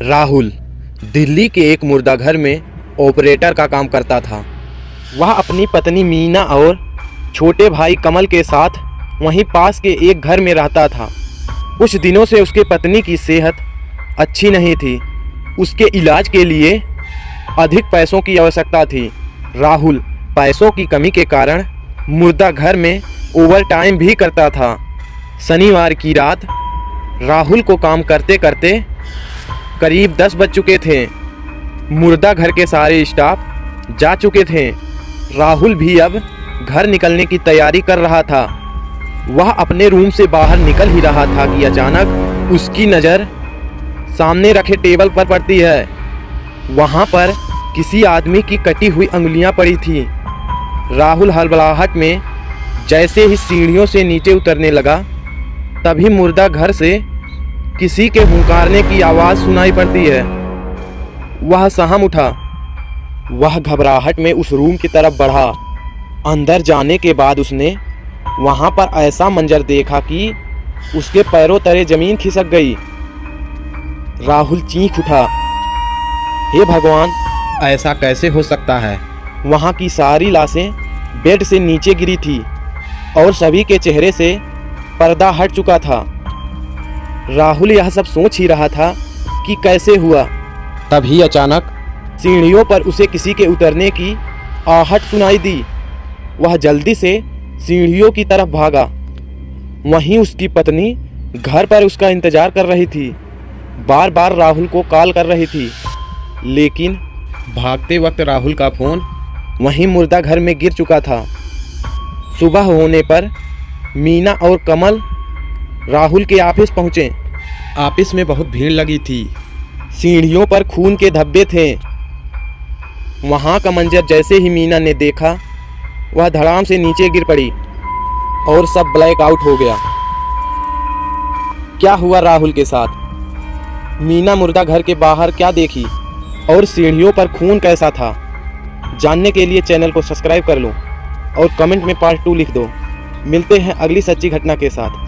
राहुल दिल्ली के एक मुर्दाघर में ऑपरेटर का काम करता था। वह अपनी पत्नी मीना और छोटे भाई कमल के साथ वहीं पास के एक घर में रहता था। कुछ दिनों से उसके पत्नी की सेहत अच्छी नहीं थी। उसके इलाज के लिए अधिक पैसों की आवश्यकता थी। राहुल पैसों की कमी के कारण मुर्दाघर में ओवर टाइम भी करता था। शनिवार की रात राहुल को काम करते करते करीब 10 बज चुके थे। मुर्दाघर के सारे स्टाफ जा चुके थे। राहुल भी अब घर निकलने की तैयारी कर रहा था। वह अपने रूम से बाहर निकल ही रहा था कि अचानक उसकी नज़र सामने रखे टेबल पर पड़ती है। वहाँ पर किसी आदमी की कटी हुई अंगुलियाँ पड़ी थी। राहुल हड़बड़ाहट में जैसे ही सीढ़ियों से नीचे उतरने लगा, तभी मुर्दाघर से किसी के हुंकारने की आवाज़ सुनाई पड़ती है। वह सहम उठा। वह घबराहट में उस रूम की तरफ बढ़ा। अंदर जाने के बाद उसने वहाँ पर ऐसा मंजर देखा कि उसके पैरों तले ज़मीन खिसक गई। राहुल चीख उठा, हे भगवान, ऐसा कैसे हो सकता है। वहाँ की सारी लाशें बेड से नीचे गिरी थी और सभी के चेहरे से पर्दा हट चुका था। राहुल यह सब सोच ही रहा था कि कैसे हुआ। तभी अचानक सीढ़ियों पर उसे किसी के उतरने की आहट सुनाई दी। वह जल्दी से सीढ़ियों की तरफ भागा। वहीं उसकी पत्नी घर पर उसका इंतजार कर रही थी। बार बार राहुल को कॉल कर रही थी, लेकिन भागते वक्त राहुल का फ़ोन वहीं मुर्दाघर में गिर चुका था। सुबह होने पर मीना और कमल राहुल के ऑफिस पहुँचे। ऑफिस में बहुत भीड़ लगी थी। सीढ़ियों पर खून के धब्बे थे। वहाँ का मंजर जैसे ही मीना ने देखा, वह धड़ाम से नीचे गिर पड़ी और सब ब्लैक आउट हो गया। क्या हुआ राहुल के साथ? मीना मुर्दाघर के बाहर क्या देखी और सीढ़ियों पर खून कैसा था? जानने के लिए चैनल को सब्सक्राइब कर लो और कमेंट में पार्ट 2 लिख दो। मिलते हैं अगली सच्ची घटना के साथ।